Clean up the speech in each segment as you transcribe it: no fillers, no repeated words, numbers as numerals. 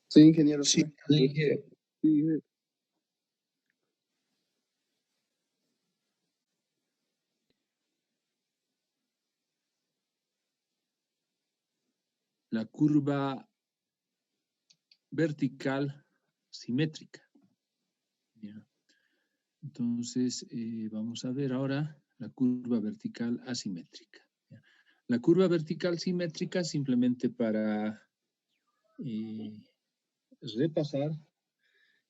Sí, ingeniero. Sí, dije. Sí. La curva vertical simétrica. ¿Ya? Entonces, vamos a ver ahora la curva vertical asimétrica. ¿Ya? La curva vertical simétrica, simplemente para repasar,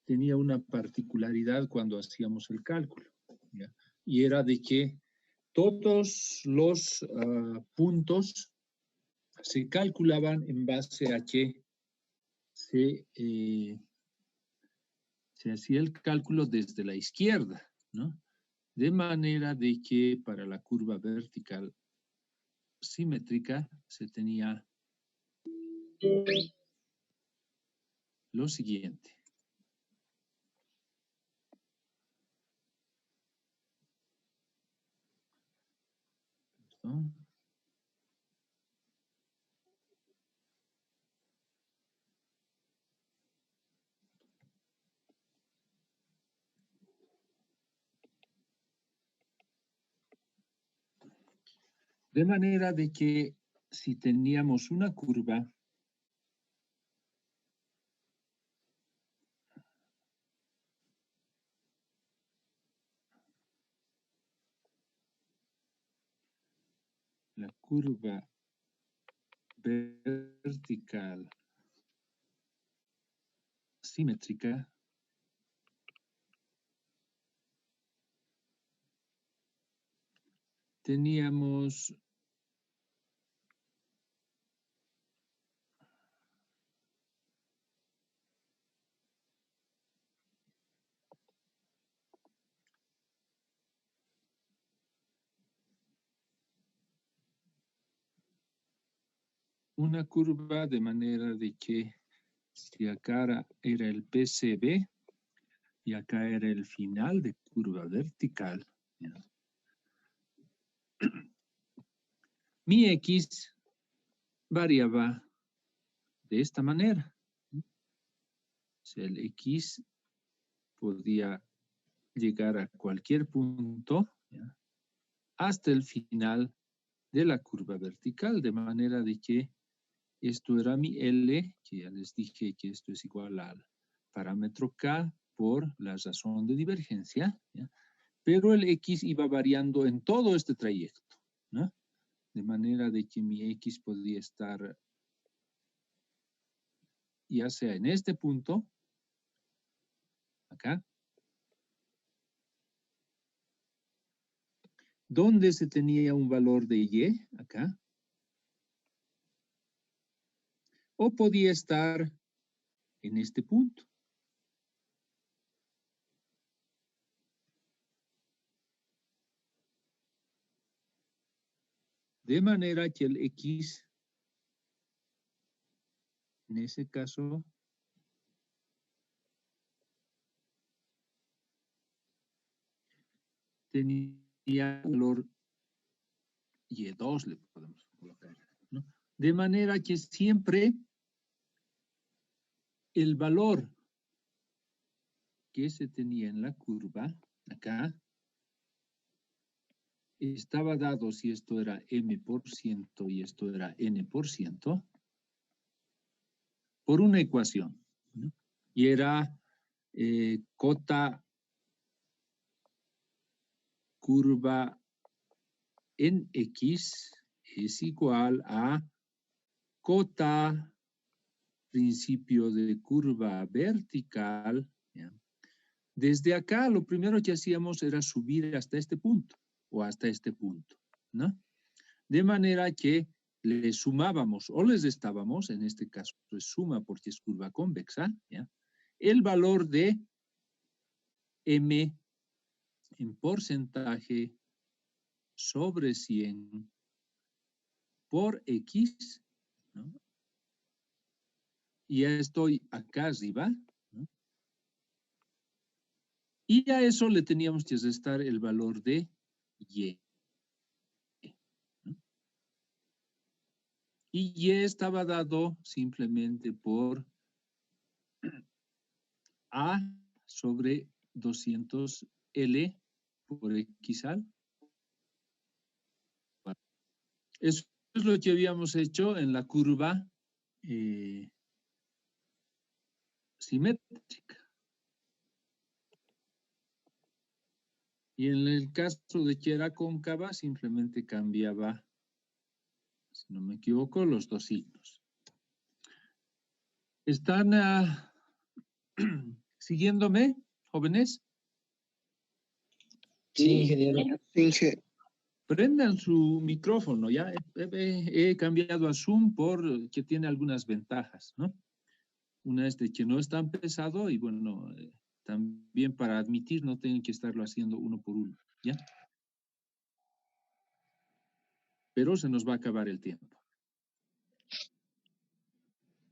tenía una particularidad cuando hacíamos el cálculo, ¿ya? Y era de que todos los puntos se calculaban en base a que se hacía el cálculo desde la izquierda, ¿no? De manera de que para la curva vertical simétrica se tenía lo siguiente. ¿No? De manera de que si teníamos una curva la curva vertical simétrica teníamos una curva de manera de que si acá era el PCB y acá era el final de curva vertical, ¿ya? Mi X variaba de esta manera. O sea, el X podía llegar a cualquier punto, ¿ya? Hasta el final de la curva vertical, de manera de que esto era mi L, que ya les dije que esto es igual al parámetro K por la razón de divergencia, ¿ya? Pero el X iba variando en todo este trayecto, ¿no? De manera de que mi X podría estar ya sea en este punto, acá, donde se tenía un valor de Y, acá, o podía estar en este punto. De manera que el X, en ese caso, tenía valor Y2, le podemos colocar, ¿no? De manera que siempre el valor que se tenía en la curva, acá, estaba dado si esto era M% y esto era N%, por una ecuación, ¿no? Y era cota curva en X es igual a cota principio de curva vertical, ¿ya? Desde acá lo primero que hacíamos era subir hasta este punto o hasta este punto, ¿no? De manera que le sumábamos o les restábamos, en este caso es suma porque es curva convexa, ¿ya? El valor de M en porcentaje sobre 100 por X, ¿no? Y ya estoy acá arriba, ¿no? Y a eso le teníamos que restar el valor de Y, ¿no? Y Y estaba dado simplemente por A sobre 200L por Xal. Eso es lo que habíamos hecho en la curva simétrica. Y en el caso de que era cóncava, simplemente cambiaba, si no me equivoco, los dos signos. ¿Están siguiéndome, jóvenes? Sí, ingeniero. Sí, Prendan su micrófono, ya he cambiado a Zoom porque tiene algunas ventajas, ¿no? Una es de que no es tan pesado y bueno, también para admitir no tienen que estarlo haciendo uno por uno, ¿ya? Pero se nos va a acabar el tiempo.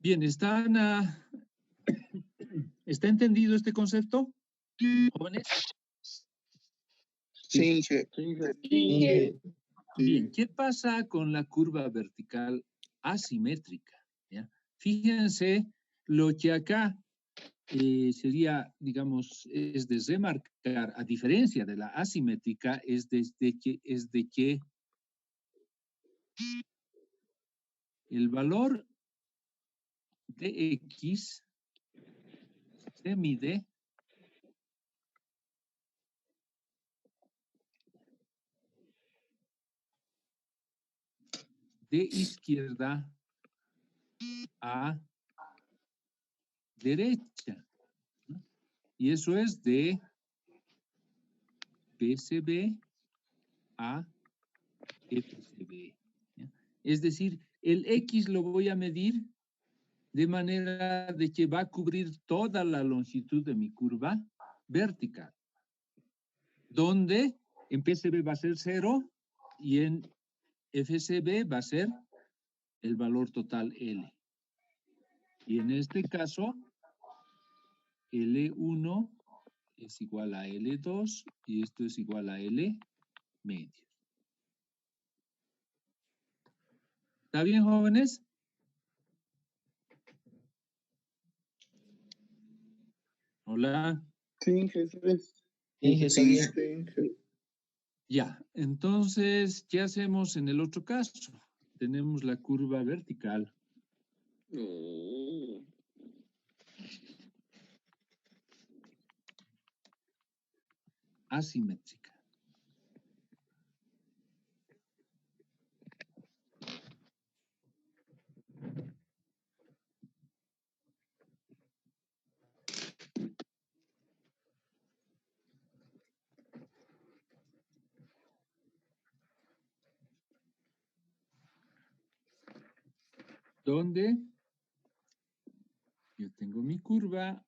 Bien, ¿está entendido este concepto, jóvenes? sí. Bien, ¿qué pasa con la curva vertical asimétrica? ¿Ya? Fíjense lo que acá sería, digamos, es de remarcar, a diferencia de la asimétrica, es de que el valor de X se mide de izquierda a derecha, ¿no? Y eso es de PCB a FCB, ¿ya? Es decir, el X lo voy a medir de manera de que va a cubrir toda la longitud de mi curva vertical, donde en PCB va a ser 0 y en FCB va a ser el valor total L. Y en este caso, L1 es igual a L2 y esto es igual a L medio. ¿Está bien, jóvenes? Hola. Sí, jefe. Sí, Ya, entonces, ¿qué hacemos en el otro caso? Tenemos la curva vertical. Asimétrica. Donde yo tengo mi curva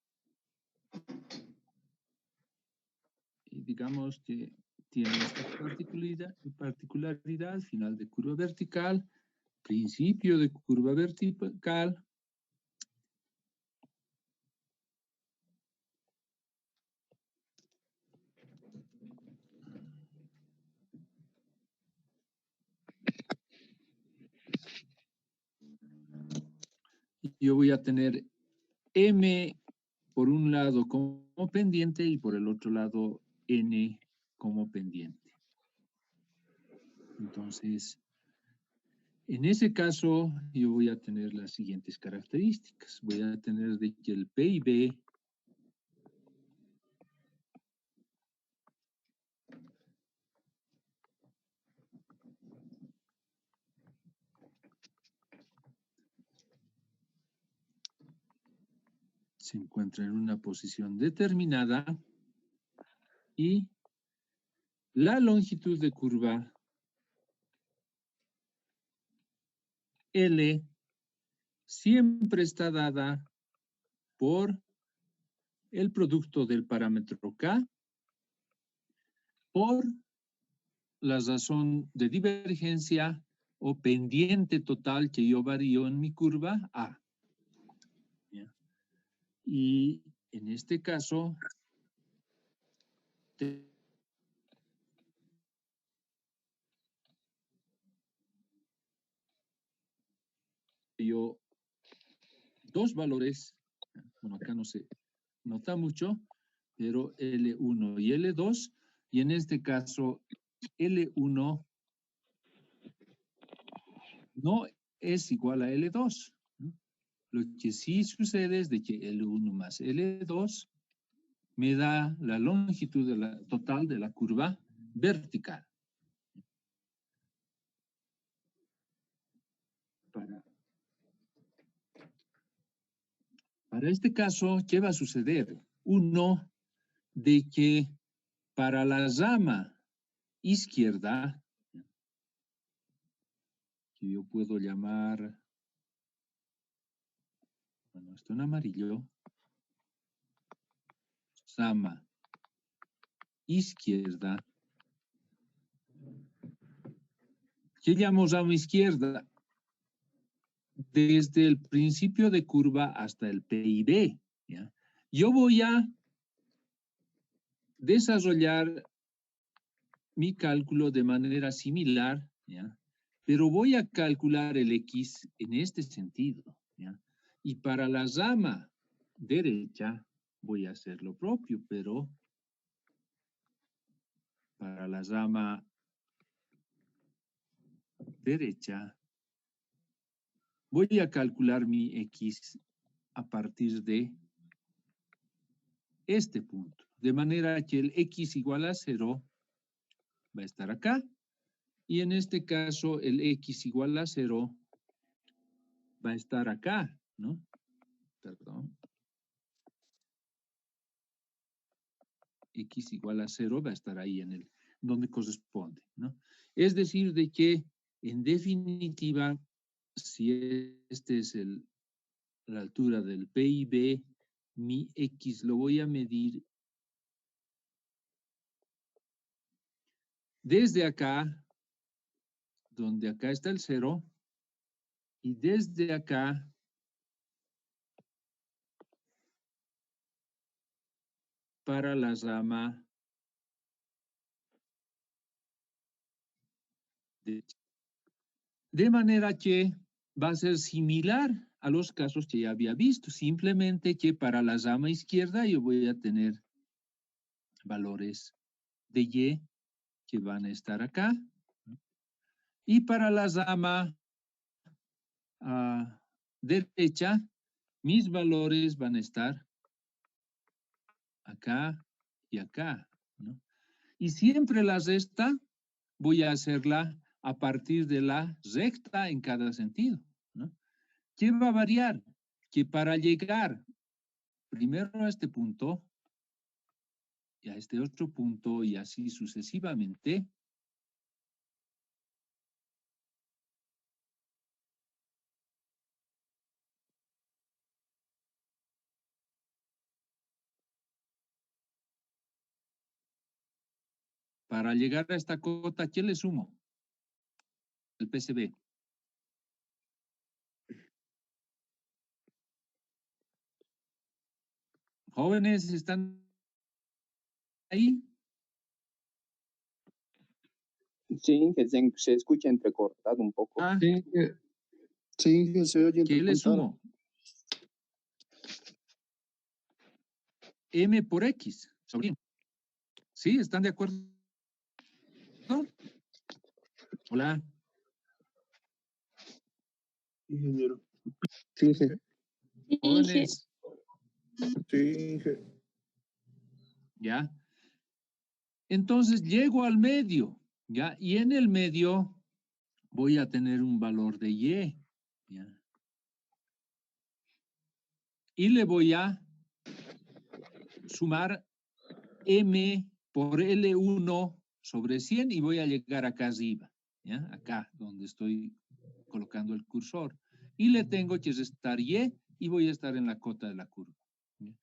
y digamos que tiene esta particularidad, final de curva vertical, principio de curva vertical. Yo voy a tener M por un lado como pendiente y por el otro lado N como pendiente. Entonces, en ese caso, yo voy a tener las siguientes características. Voy a tener de que el PIB se encuentra en una posición determinada y la longitud de curva L siempre está dada por el producto del parámetro K por la razón de divergencia o pendiente total que yo varío en mi curva A. ¿Ya? Y en este caso, yo dos valores, bueno, acá no se nota mucho, pero L1 y L2, y en este caso L1 no es igual a L2, ¿no? Lo que sí sucede es de que L1 más L2 me da la longitud total de la curva vertical. Para este caso, ¿qué va a suceder? Uno, de que para la rama izquierda, que yo puedo llamar, bueno, esto en amarillo, rama izquierda. ¿Qué llamo rama izquierda? Desde el principio de curva hasta el PIB, ¿ya? Yo voy a desarrollar mi cálculo de manera similar, ¿ya? Pero voy a calcular el X en este sentido, ¿ya? Y para la rama derecha voy a hacer lo propio, pero para la rama derecha voy a calcular mi X a partir de este punto. De manera que el X igual a 0 va a estar acá. Y en este caso el X igual a 0 va a estar acá, ¿no? Perdón. X igual a 0 va a estar ahí en el donde corresponde, ¿no? Es decir, de que en definitiva, si este es la altura del PIB, mi X lo voy a medir desde acá, donde acá está el 0, y desde acá para la rama derecha. De manera que va a ser similar a los casos que ya había visto, simplemente que para la rama izquierda yo voy a tener valores de Y que van a estar acá, y para la rama derecha, mis valores van a estar acá y acá, ¿no? Y siempre la resta voy a hacerla a partir de la recta en cada sentido, ¿no? ¿Qué va a variar? Que para llegar primero a este punto y a este otro punto y así sucesivamente, para llegar a esta cota, ¿qué le sumo? El PCB. Jóvenes, ¿están ahí? Sí, que se escucha entrecortado un poco. Ah, Sí, que se oye ¿qué le entrecortado. sumo? M por X. ¿Sobre quién? ¿Sí? ¿Están de acuerdo? Hola. Ingeniero. Sí, Inge. Jóvenes. Sí, Inge. ¿Ya? Entonces llego al medio, ¿ya? Y en el medio voy a tener un valor de Y, ¿ya? Y le voy a sumar M por L1 sobre 100 y voy a llegar acá arriba, ¿ya? Acá, donde estoy colocando el cursor. Y le tengo que restar y voy a estar en la cota de la curva, ¿ya?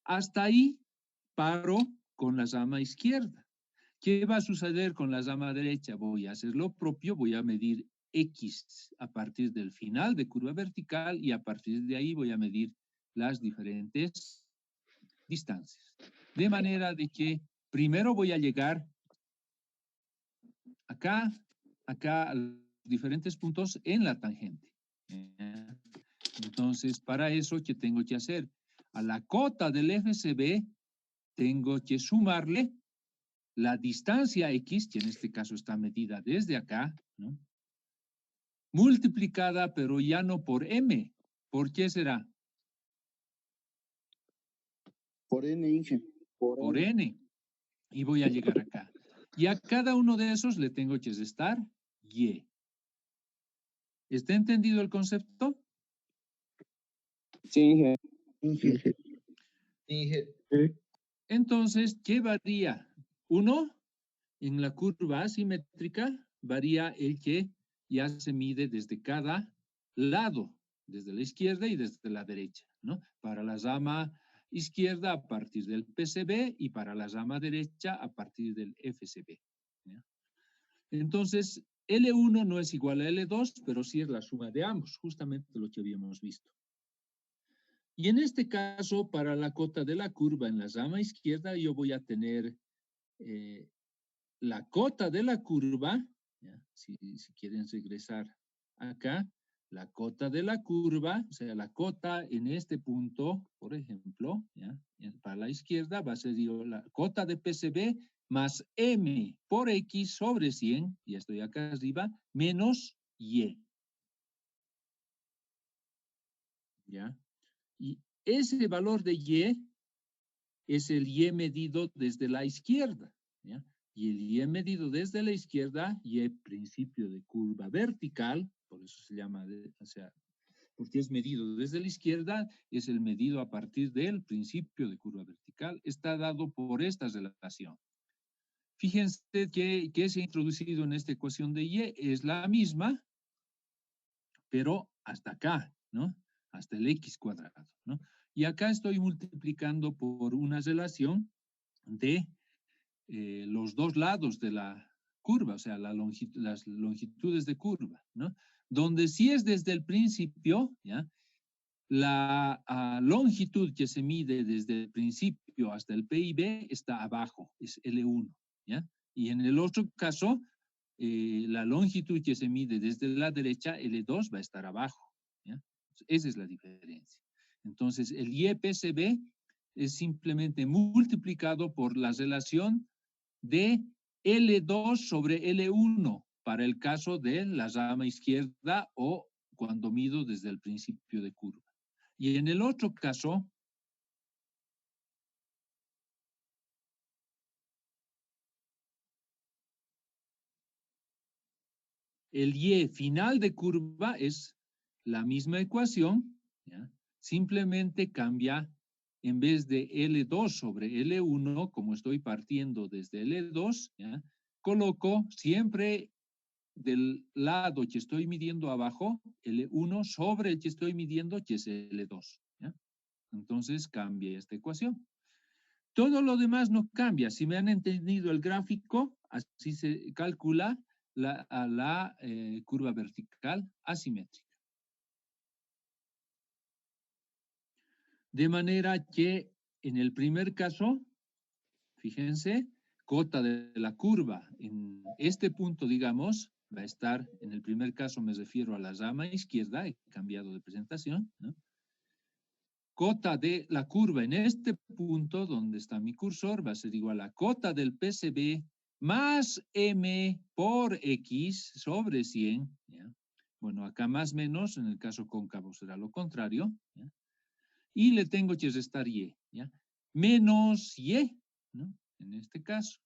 Hasta ahí paro con la rama izquierda. ¿Qué va a suceder con la rama derecha? Voy a hacer lo propio, voy a medir X a partir del final de curva vertical y a partir de ahí voy a medir las diferentes distancias. De manera de que primero voy a llegar acá a los diferentes puntos en la tangente, ¿ya? Entonces, para eso, ¿qué tengo que hacer? A la cota del FCB tengo que sumarle la distancia X, que en este caso está medida desde acá, ¿no? Multiplicada, pero ya no por M. ¿Por qué será? Por N, Inge. Por N. Y voy a llegar acá. Y a cada uno de esos le tengo que restar Y. ¿Está entendido el concepto? Sí, Inge. Inge. Inge. Entonces, ¿qué varía? Uno, en la curva asimétrica, varía el que ya se mide desde cada lado, desde la izquierda y desde la derecha, ¿no? Para la rama izquierda a partir del PCB y para la rama derecha a partir del FCB, ¿ya? Entonces, L1 no es igual a L2, pero sí es la suma de ambos, justamente lo que habíamos visto. Y en este caso, para la cota de la curva en la rama izquierda, yo voy a tener la cota de la curva, ¿ya? Si quieren regresar acá, la cota de la curva, o sea, la cota en este punto, por ejemplo, ¿ya? Para la izquierda va a ser la cota de PCB más M por X sobre 100, y estoy acá arriba, menos Y. ¿Ya? Y ese valor de Y es el Y medido desde la izquierda, ¿ya? Y el Y medido desde la izquierda, Y principio de curva vertical, por eso se llama, o sea, porque es medido desde la izquierda, es el medido a partir del principio de curva vertical, está dado por esta relación. Fíjense que se ha introducido en esta ecuación de Y, es la misma, pero hasta acá, ¿no? Hasta el X cuadrado, ¿no? Y acá estoy multiplicando por una relación de los dos lados de la curva, o sea, las longitudes de curva, ¿no? Donde si es desde el principio, ¿ya? La longitud que se mide desde el principio hasta el PIB está abajo, es L1, ¿ya? Y en el otro caso, la longitud que se mide desde la derecha, L2, va a estar abajo, ¿ya? Esa es la diferencia. Entonces, el YPCB es simplemente multiplicado por la relación de L2 sobre L1 para el caso de la rama izquierda o cuando mido desde el principio de curva. Y en el otro caso, el Y final de curva es la misma ecuación, ¿ya? Simplemente cambia, en vez de L2 sobre L1, como estoy partiendo desde L2, ¿ya? Coloco siempre del lado que estoy midiendo abajo, L1 sobre el que estoy midiendo, que es L2, ¿ya? Entonces cambia esta ecuación. Todo lo demás no cambia. Si me han entendido el gráfico, así se calcula la curva vertical asimétrica. De manera que en el primer caso, fíjense, cota de la curva en este punto, digamos, va a estar, en el primer caso me refiero a la rama izquierda, he cambiado de presentación, ¿no? Cota de la curva en este punto, donde está mi cursor, va a ser igual a cota del PCB más M por X sobre 100, ¿ya? Bueno, acá más menos, en el caso cóncavo será lo contrario, ¿ya? Y le tengo que restar Y, ¿ya? Menos Y, ¿no? En este caso.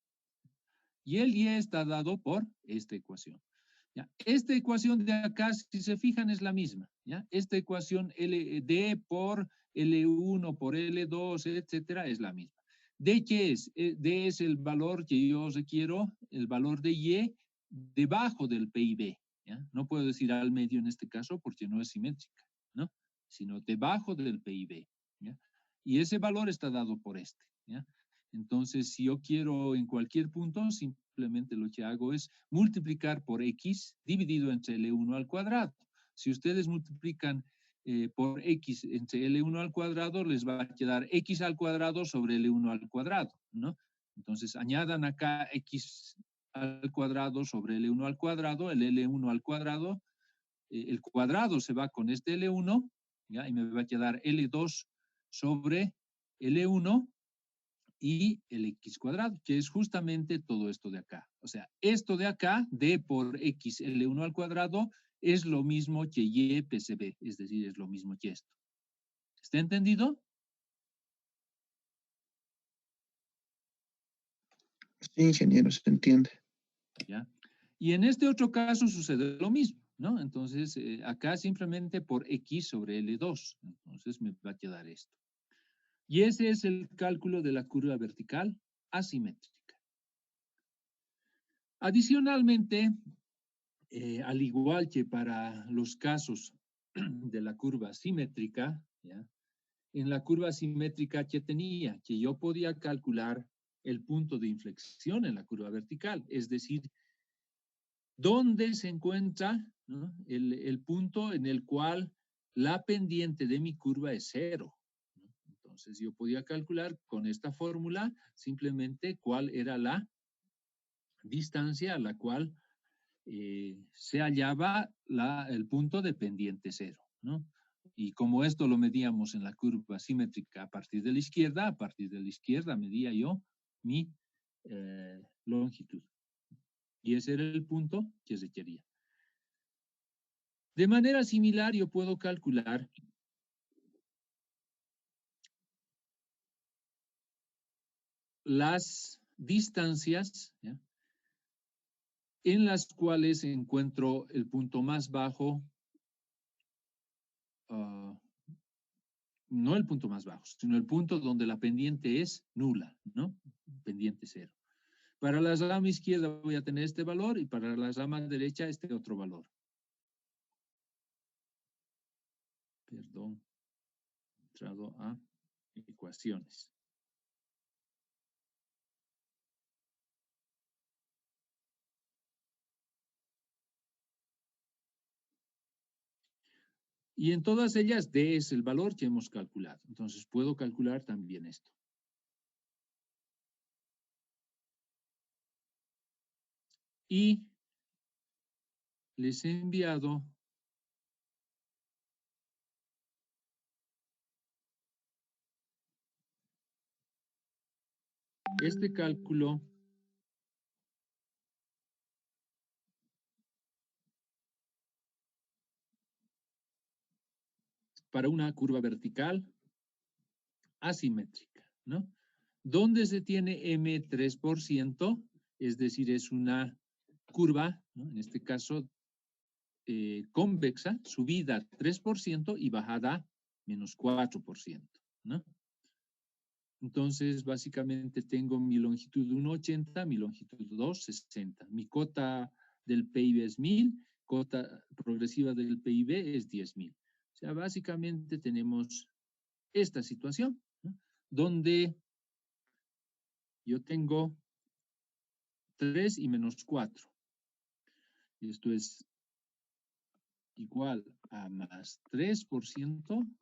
Y el Y está dado por esta ecuación. ¿Ya? Esta ecuación de acá, si se fijan, es la misma, ¿ya? Esta ecuación D por L1 por L2, etcétera, es la misma. ¿D qué es? D es el valor que yo requiero, el valor de Y debajo del PIB, ¿ya? No puedo decir al medio en este caso porque no es simétrica, ¿no? Sino debajo del PIB, ¿ya? Y ese valor está dado por este, ¿ya? Entonces, si yo quiero en cualquier punto, simplemente lo que hago es multiplicar por X dividido entre L1 al cuadrado. Si ustedes multiplican por X entre L1 al cuadrado, les va a quedar X al cuadrado sobre L1 al cuadrado, ¿no? Entonces, añadan acá X al cuadrado sobre L1 al cuadrado, el L1 al cuadrado el cuadrado se va con este L1, ¿ya? Y me va a quedar L2 sobre L1 y el X cuadrado, que es justamente todo esto de acá. O sea, esto de acá, D por X L1 al cuadrado, es lo mismo que Y PCB, es decir, es lo mismo que esto. ¿Está entendido? Sí, ingeniero, se entiende. ¿Ya? Y en este otro caso sucede lo mismo, ¿no? Entonces, acá simplemente por X sobre L2. Entonces, me va a quedar esto. Y ese es el cálculo de la curva vertical asimétrica. Adicionalmente, al igual que para los casos de la curva simétrica, ¿ya? En la curva simétrica que tenía, que yo podía calcular el punto de inflexión en la curva vertical, es decir, dónde se encuentra, ¿no? el punto en el cual la pendiente de mi curva es 0. ¿No? Entonces yo podía calcular con esta fórmula simplemente cuál era la distancia a la cual se hallaba el punto de pendiente 0, ¿no? Y como esto lo medíamos en la curva simétrica a partir de la izquierda medía yo mi longitud. Y ese era el punto que se quería. De manera similar, yo puedo calcular las distancias, ¿ya? En las cuales encuentro el punto más bajo, no el punto más bajo, sino el punto donde la pendiente es nula, ¿no? Pendiente 0. Para la rama izquierda voy a tener este valor y para la rama derecha este otro valor. Perdón, he entrado a ecuaciones. Y en todas ellas D es el valor que hemos calculado. Entonces puedo calcular también esto. Y les he enviado este cálculo para una curva vertical asimétrica, ¿no? Donde se tiene M 3%, es decir, es una curva, ¿no? En este caso, convexa, subida 3% y bajada menos 4%, ¿no? Entonces, básicamente tengo mi longitud 1,80, mi longitud 2,60. Mi cota del PIB es 1000, cota progresiva del PIB es 10.000. O sea, básicamente tenemos esta situación, ¿no? Donde yo tengo 3 y menos 4. Esto es igual a más 3%.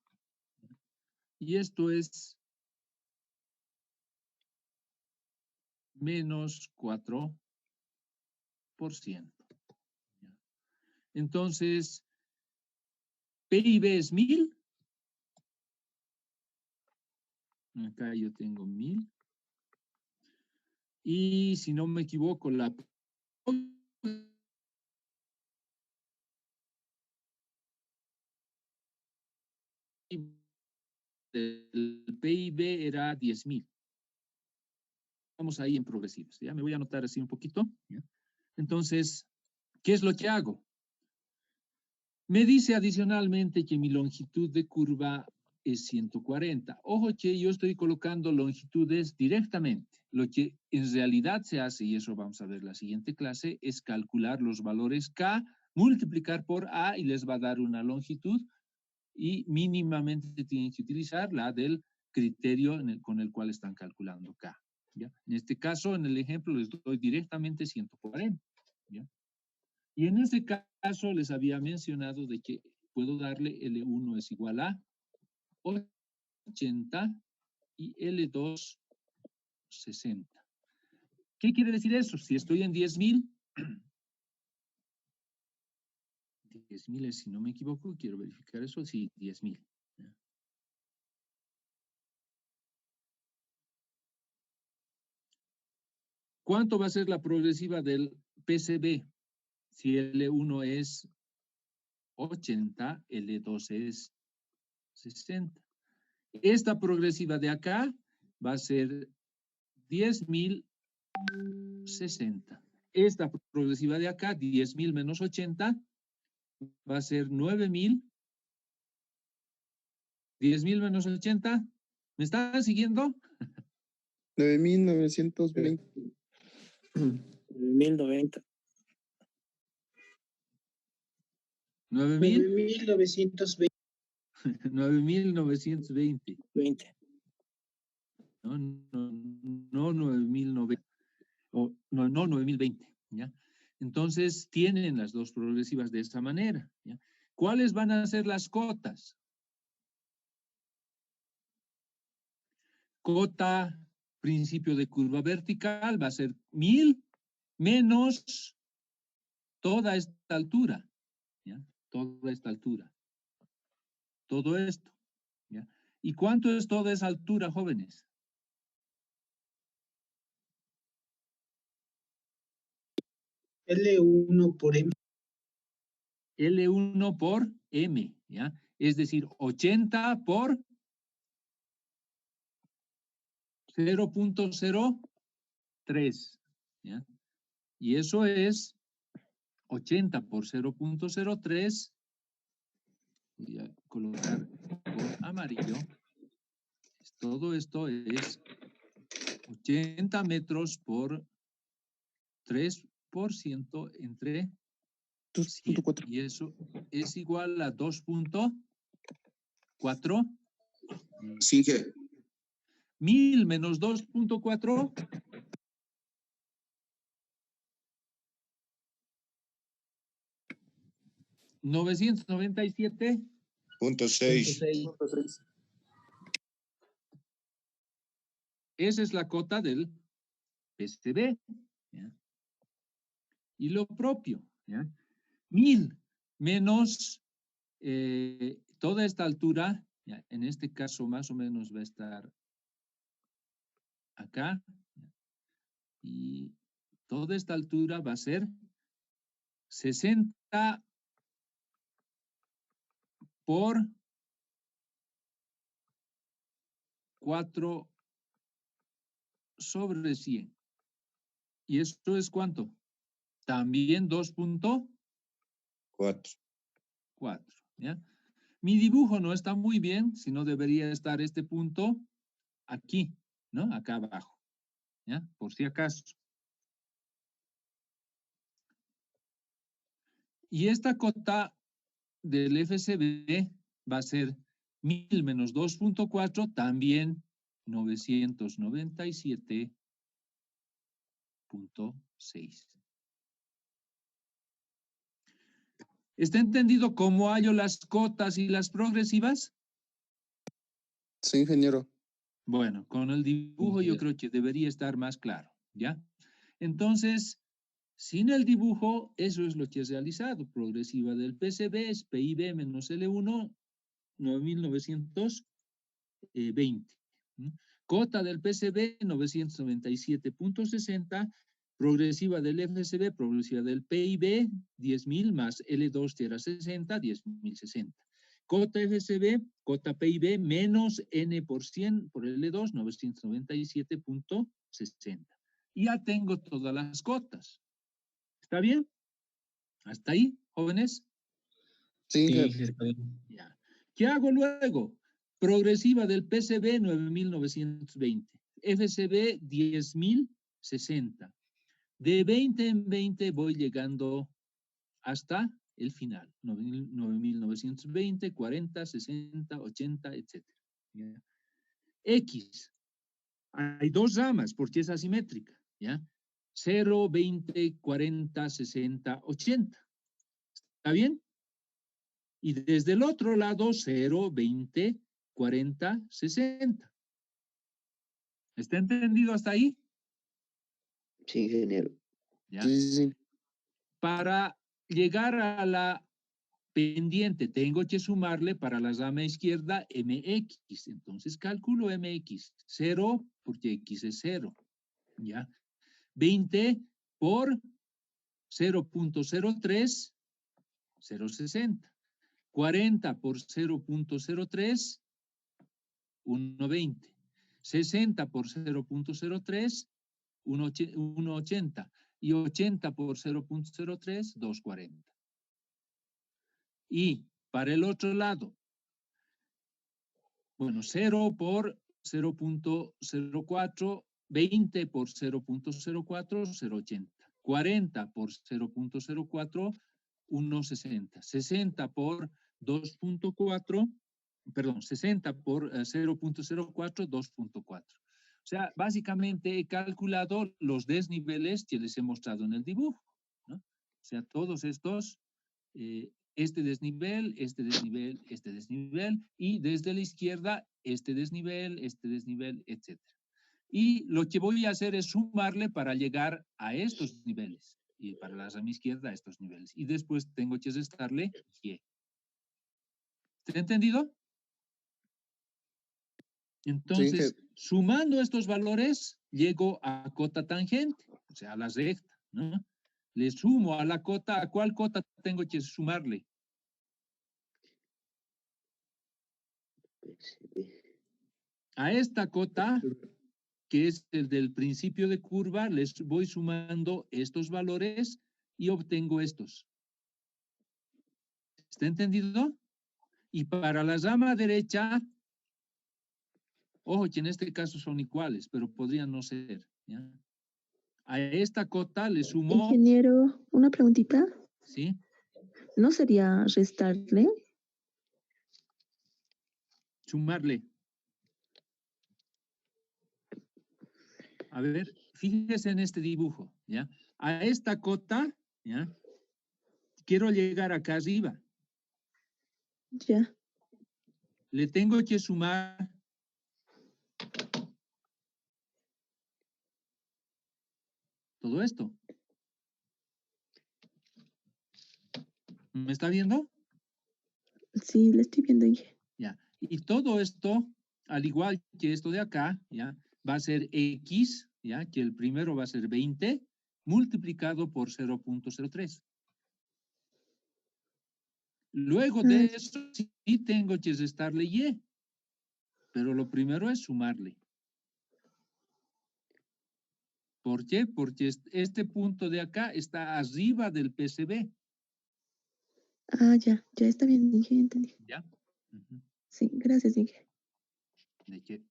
Y esto es menos 4%. Entonces, PIB es 1000. Acá yo tengo 1000. Y si no me equivoco, la del PIB era 10.000. Vamos ahí en progresivos. Ya me voy a anotar así un poquito. ¿Ya? Entonces, ¿qué es lo que hago? Me dice adicionalmente que mi longitud de curva es 140. Ojo que yo estoy colocando longitudes directamente. Lo que en realidad se hace, y eso vamos a ver en la siguiente clase, es calcular los valores K, multiplicar por A y les va a dar una longitud y mínimamente tienen que utilizar la del criterio con el cual están calculando K. ¿Ya? En este caso, en el ejemplo, les doy directamente 140. ¿Ya? Y en este caso les había mencionado de que puedo darle L1 es igual a 80 y L2 60. ¿Qué quiere decir eso? Si estoy en 10.000, 10.000 es, si no me equivoco, quiero verificar eso, sí, 10.000. ¿Ya? ¿Cuánto va a ser la progresiva del PCB? Si L1 es 80, L2 es 60. Esta progresiva de acá va a ser 10.060. Esta progresiva de acá, 10.000 menos 80, va a ser 9.000. 10.000 menos 80. ¿Me están siguiendo? 9.920. 1090. 9.000. 9.920. 9.920. 20. No 9.090. No 9.020. ¿Ya? Entonces, tienen las dos progresivas de esta manera. ¿Ya? ¿Cuáles van a ser las cotas? Cota, principio de curva vertical, va a ser 1.000 menos toda esta altura. ¿Ya? Toda esta altura. Todo esto. ¿Ya? ¿Y cuánto es toda esa altura, jóvenes? L1 por M. L1 por M, ¿ya? Es decir, 80 por 0.03, ¿ya? Y eso es 80 por 0.03, voy a colocar por amarillo, todo esto es 80 metros por 3% entre 100, 2.4. y eso es igual a 2.4. Sigue. 1.000 menos 2.4. 997.6. 6. Esa es la cota del PCB. ¿Ya? Y lo propio, ¿ya? 1.000 menos toda esta altura, ¿ya? En este caso más o menos va a estar acá, ¿ya? Y toda esta altura va a ser 60 por 4 sobre 100. ¿Y esto es cuánto? También 2.4. ¿Ya? Mi dibujo no está muy bien, sino debería estar este punto aquí, ¿no? Acá abajo, ¿ya? Por si acaso. Y esta cota del FCB va a ser 1.000 menos 2.4, también 997.6. ¿Está entendido cómo hallo las cotas y las progresivas? Sí, ingeniero. Bueno, con el dibujo yo creo que debería estar más claro, ¿ya? Entonces, sin el dibujo, eso es lo que es realizado. Progresiva del PCB es PIB menos L1, 9.920. Cota del PCB, 997.60. Progresiva del FCB, progresiva del PIB, 10.000 más L2 tierra 60, 10.060. Cota FCB, cota PIB menos N por 100 por L2, 997.60. Y ya tengo todas las cotas. ¿Está bien? ¿Hasta ahí, jóvenes? Sí, Sí, ingeniero. está bien. Ya. ¿Qué hago luego? Progresiva del PCB 9.920. FCB 10.060. De 20 en 20 voy llegando hasta el final. 9.920, 40, 60, 80, etc. ¿Ya? X. Hay dos ramas porque es asimétrica. ¿Ya? 0, 20, 40, 60, 80. ¿Está bien? Y desde el otro lado, 0, 20, 40, 60. ¿Está entendido hasta ahí? Sí, ingeniero. ¿Ya? Sí, sí, sí. Para llegar a la pendiente tengo que sumarle para la rama izquierda mx. Entonces calculo mx. 0 porque x es 0. ¿Ya? 20 por 0.03, 0.60. 40 por 0.03, 1.20. 60 por 0.03, 1.80. Y 80 por 0.03, 2.40. Y para el otro lado, bueno, 0 por 0.04, 20 por 0.04, 0.80. 40 por 0.04, 1.60. 60 por 2.4, perdón, 60 por 0.04, 2.4. O sea, básicamente he calculado los desniveles que les he mostrado en el dibujo, ¿no? O sea, todos estos, este desnivel, y desde la izquierda, este desnivel, etc. Y lo que voy a hacer es sumarle para llegar a estos niveles, y para la rama izquierda a estos niveles. Y después tengo que restarle y. ¿Te ha entendido? Entonces, sumando estos valores, llego a cota tangente, o sea, a la recta, ¿no? Le sumo a la cota, ¿a cuál cota tengo que sumarle? A esta cota, que es el del principio de curva, les voy sumando estos valores y obtengo estos. ¿Está entendido? Y para la rama derecha, ojo que en este caso son iguales, pero podrían no ser, ¿ya? A esta cota le sumo... Ingeniero, una preguntita. ¿Sí? ¿No sería restarle? Sumarle. A ver, fíjese en este dibujo, ¿ya? A esta cota, ¿ya? Quiero llegar acá arriba. Ya. Le tengo que sumar todo esto. ¿Me está viendo? Sí, le estoy viendo, Inge. Ya. Y todo esto, al igual que esto de acá, ¿ya? Va a ser X, ¿ya? Que el primero va a ser 20, multiplicado por 0.03. Luego de eso, sí tengo que restarle Y. Pero lo primero es sumarle. ¿Por qué? Porque este punto de acá está arriba del PCB. Ah, ya está bien, Inge, entendí. ¿Ya? Uh-huh. Sí, gracias, Inge. ¿De qué?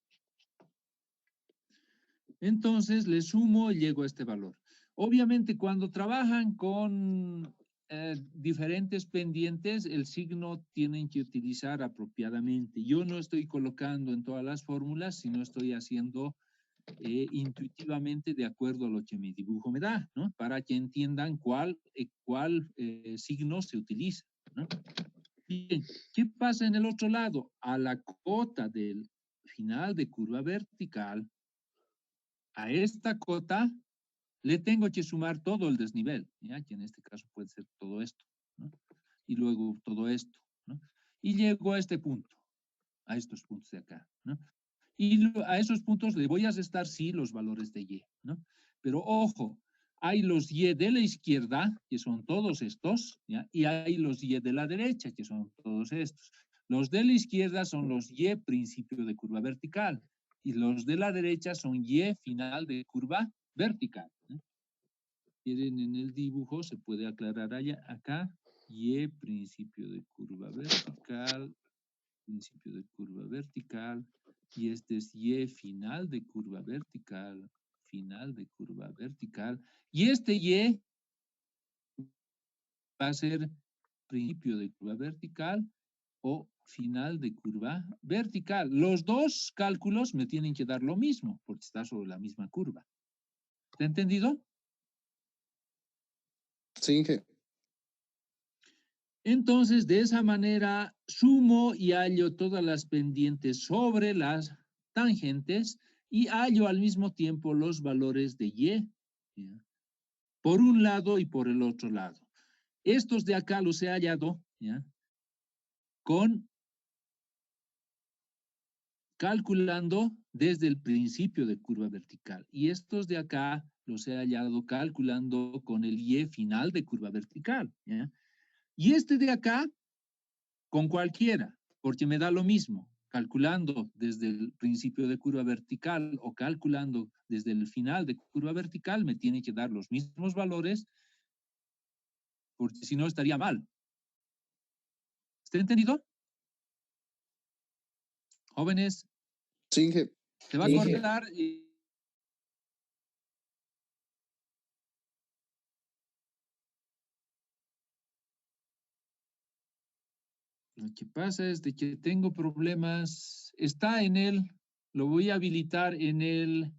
Entonces le sumo y llego a este valor. Obviamente cuando trabajan con diferentes pendientes, el signo tienen que utilizar apropiadamente. Yo no estoy colocando en todas las fórmulas, sino estoy haciendo intuitivamente de acuerdo a lo que mi dibujo me da, ¿no? Para que entiendan cuál signo se utiliza, ¿no? Bien, ¿qué pasa en el otro lado? A la cota del final de curva vertical, a esta cota le tengo que sumar todo el desnivel, ¿ya? Que en este caso puede ser todo esto, ¿no? Y luego todo esto, ¿no? Y llego a este punto, a estos puntos de acá, ¿no? Y a esos puntos le voy a restar, sí, los valores de Y, ¿no? Pero ojo, hay los Y de la izquierda, que son todos estos, ¿ya? Y hay los Y de la derecha, que son todos estos. Los de la izquierda son los Y principio de curva vertical, y los de la derecha son Y final de curva vertical, ¿no? Miren, en el dibujo se puede aclarar allá, acá, Y principio de curva vertical, y este es Y final de curva vertical, y este Y va a ser principio de curva vertical o final de curva vertical. Los dos cálculos me tienen que dar lo mismo, porque está sobre la misma curva. ¿Te ha entendido? Sí, Inge. Entonces, de esa manera, sumo y hallo todas las pendientes sobre las tangentes y hallo al mismo tiempo los valores de Y, ¿ya? Por un lado y por el otro lado. Estos de acá los he hallado, ¿ya? calculando desde el principio de curva vertical. Y estos de acá los he hallado calculando con el Y final de curva vertical, ¿ya? Y este de acá, con cualquiera, porque me da lo mismo, calculando desde el principio de curva vertical o calculando desde el final de curva vertical, me tiene que dar los mismos valores, porque si no estaría mal. ¿Está entendido? Jóvenes, Sí, Inge. se va a Sí. acordar. Lo que pasa es de que tengo problemas. Está en el, lo voy a habilitar en el